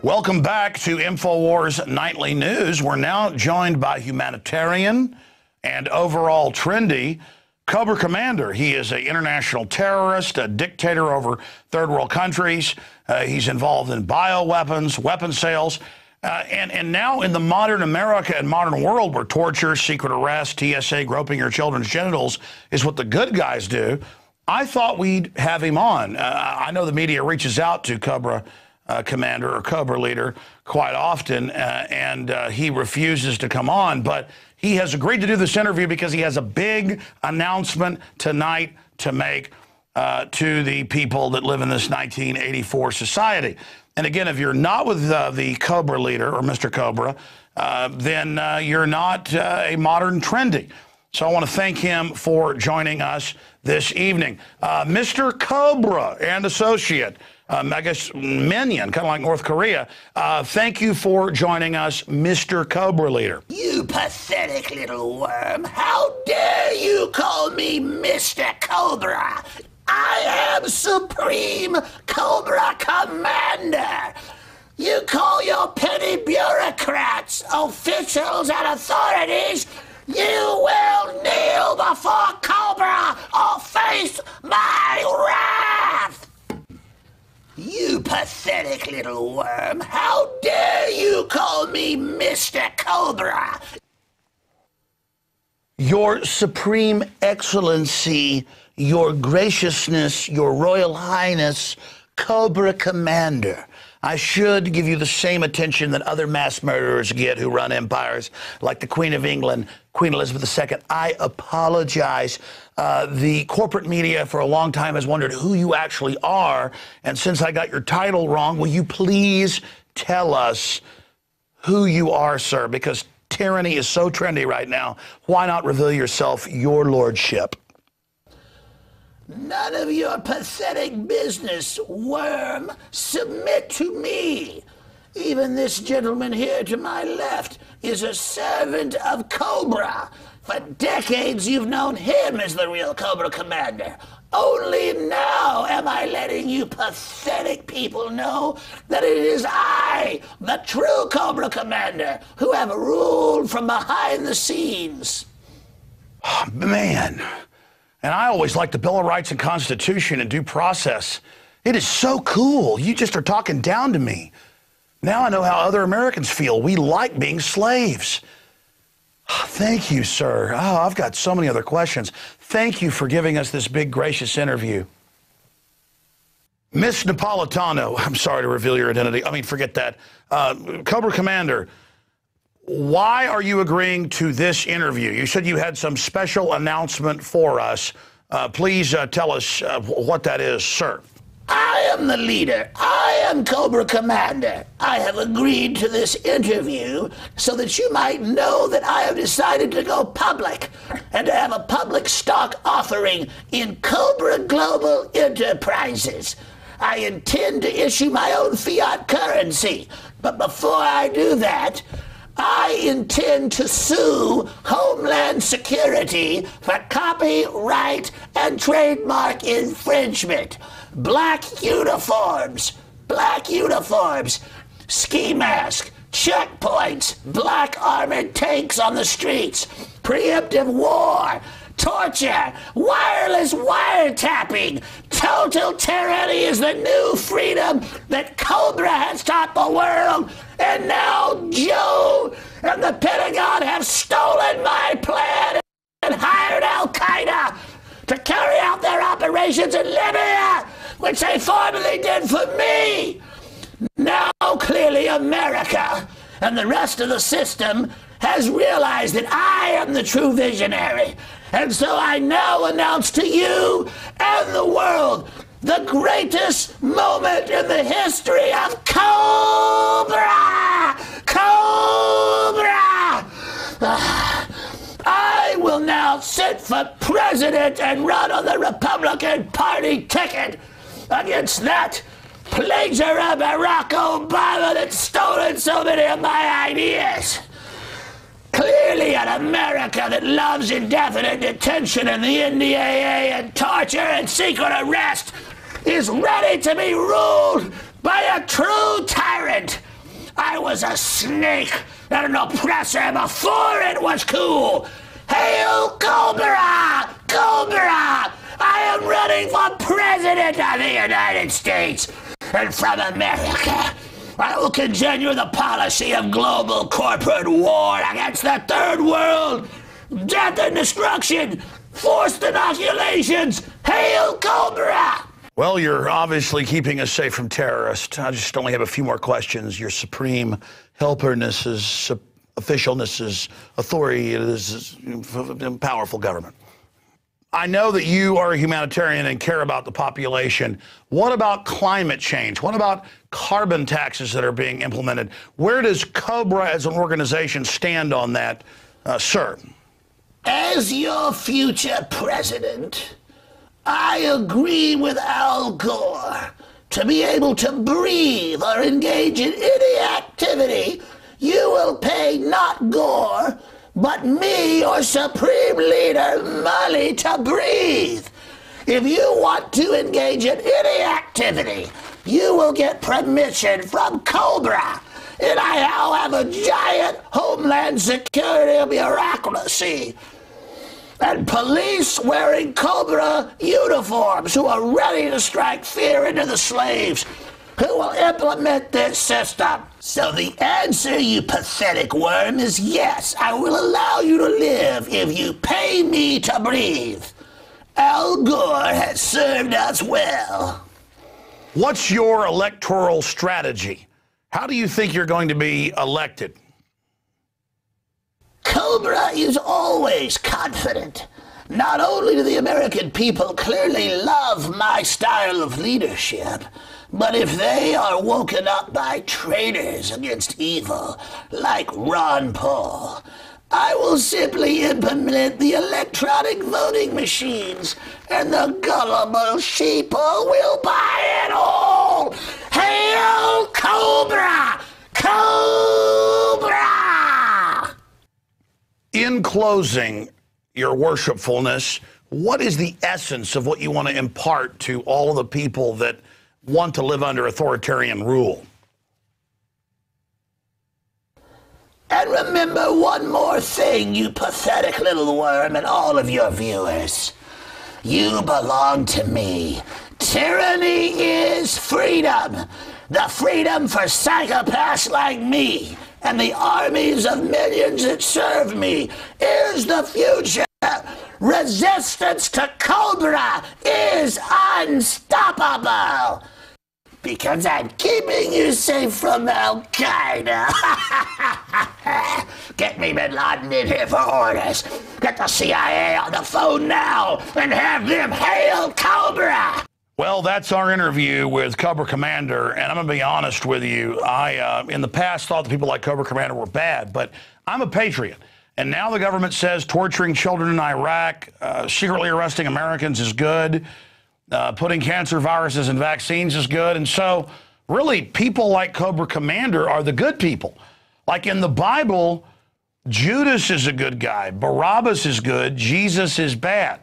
Welcome back to InfoWars Nightly News. We're now joined by humanitarian and overall trendy Cobra Commander. He is an international terrorist, a dictator over third world countries. He's involved in bioweapons, weapon sales, and now in the modern America and modern world where torture, secret arrest, TSA, groping your children's genitals is what the good guys do, I thought we'd have him on. I know the media reaches out to Cobra Commander or Cobra leader quite often, and he refuses to come on, but he has agreed to do this interview because he has a big announcement tonight to make to the people that live in this 1984 society. And again, if you're not with the Cobra leader or Mr. Cobra, then you're not a modern trendy. So I want to thank him for joining us this evening. Mr. Cobra and associate, I guess minion, kind of like North Korea. Thank you for joining us, Mr. Cobra leader. You pathetic little worm. How dare you call me Mr. Cobra? I am Supreme Cobra Commander. You call your petty bureaucrats, officials, and authorities. You will kneel before Cobra or face my wrath. You pathetic little worm. How dare you call me Mr. Cobra? Your Supreme Excellency, Your Graciousness, Your Royal Highness, Cobra Commander. I should give you the same attention that other mass murderers get who run empires, like the Queen of England, Queen Elizabeth II. I apologize. The corporate media for a long time has wondered who you actually are, and since I got your title wrong, will you please tell us who you are, sir? Because tyranny is so trendy right now. Why not reveal yourself, your lordship? None of your pathetic business, worm. Submit to me. Even this gentleman here to my left is a servant of Cobra. For decades you've known him as the real Cobra Commander. Only now am I letting you pathetic people know that it is I, the true Cobra Commander, who have ruled from behind the scenes. Oh, man. And I always like the Bill of Rights and Constitution and due process. It is so cool. You just are talking down to me. Now I know how other Americans feel. We like being slaves. Thank you, sir. Oh, I've got so many other questions. Thank you for giving us this big, gracious interview. Miss Napolitano, I'm sorry to reveal your identity. I mean, forget that. Cobra Commander, why are you agreeing to this interview? You said you had some special announcement for us. Please tell us what that is, sir. I am the leader. I am Cobra Commander. I have agreed to this interview so that you might know that I have decided to go public and to have a public stock offering in Cobra Global Enterprises. I intend to issue my own fiat currency, but before I do that, I intend to sue Homeland Security for copyright and trademark infringement. Black uniforms, ski mask, checkpoints, black armored tanks on the streets, preemptive war, torture, wireless wiretapping. Total tyranny is the new freedom that Cobra has taught the world. And now Joe and the Pentagon have stolen my plan and hired Al-Qaeda to carry out their operations in Libya, which they formerly did for me. Now clearly America and the rest of the system has realized that I am the true visionary. And so I now announce to you and the world the greatest moment in the history of Cobra! Cobra! I will now sit for president and run on the Republican Party ticket against that plagiarized Barack Obama that's stolen so many of my ideas. Clearly an America that loves indefinite detention and the NDAA and torture and secret arrest is ready to be ruled by a true tyrant. I was a snake and an oppressor before it was cool. Hail Cobra! Cobra! I am running for President of the United States. And from America, I will continue the policy of global corporate war against the third world. Death and destruction. Forced inoculations. Hail Cobra! Well, you're obviously keeping us safe from terrorists. I just only have a few more questions. Your supreme helperness is officialness is authority. It is powerful government. I know that you are a humanitarian and care about the population. What about climate change? What about carbon taxes that are being implemented? Where does Cobra as an organization stand on that, sir? As your future president, I agree with Al Gore. To be able to breathe or engage in any activity, you will pay not Gore, but me, your supreme leader, money to breathe. If you want to engage in any activity, you will get permission from Cobra. And I now have a giant Homeland Security bureaucracy and police wearing Cobra uniforms who are ready to strike fear into the slaves who will implement this system. So the answer, you pathetic worm, is yes, I will allow you to live if you pay me to breathe. Al Gore has served us well. What's your electoral strategy? How do you think you're going to be elected? Cobra is always confident. Not only do the American people clearly love my style of leadership, but if they are woken up by traitors against evil, like Ron Paul, I will simply implement the electronic voting machines, and the gullible sheeple will buy it all! Hail Cobra! Cobra! In closing, your worshipfulness, what is the essence of what you want to impart to all of the people that want to live under authoritarian rule? And remember one more thing, you pathetic little worm, and all of your viewers. You belong to me. Tyranny is freedom. The freedom for psychopaths like me and the armies of millions that serve me is the future. Resistance to Cobra is unstoppable. Because I'm keeping you safe from Al-Qaeda. Get me Bin Laden in here for orders. Get the CIA on the phone now and have them hail Cobra. Well, that's our interview with Cobra Commander, and I'm going to be honest with you. I, in the past, thought the people like Cobra Commander were bad, but I'm a patriot. And now the government says torturing children in Iraq, secretly arresting Americans is good, putting cancer viruses in vaccines is good. And so, really, people like Cobra Commander are the good people. Like in the Bible, Judas is a good guy, Barabbas is good, Jesus is bad.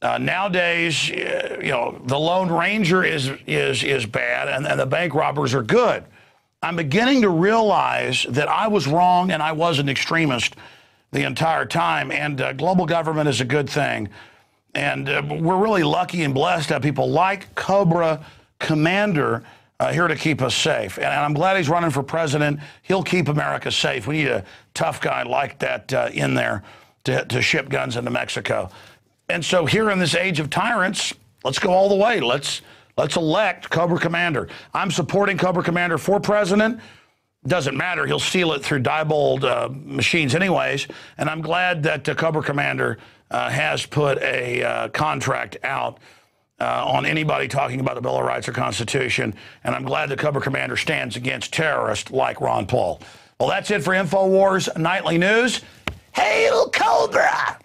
Nowadays, the Lone Ranger is bad, and the bank robbers are good. I'm beginning to realize that I was wrong and I was an extremist the entire time, and global government is a good thing. And we're really lucky and blessed to have people like Cobra Commander here to keep us safe. And I'm glad he's running for president. He'll keep America safe. We need a tough guy like that in there to ship guns into Mexico. And so here in this age of tyrants, let's go all the way. Let's elect Cobra Commander. I'm supporting Cobra Commander for president. Doesn't matter. He'll steal it through Diebold machines anyways. And I'm glad that Cobra Commander has put a contract out on anybody talking about the Bill of Rights or Constitution. And I'm glad that Cobra Commander stands against terrorists like Ron Paul. Well, that's it for InfoWars Nightly News. Hail Cobra!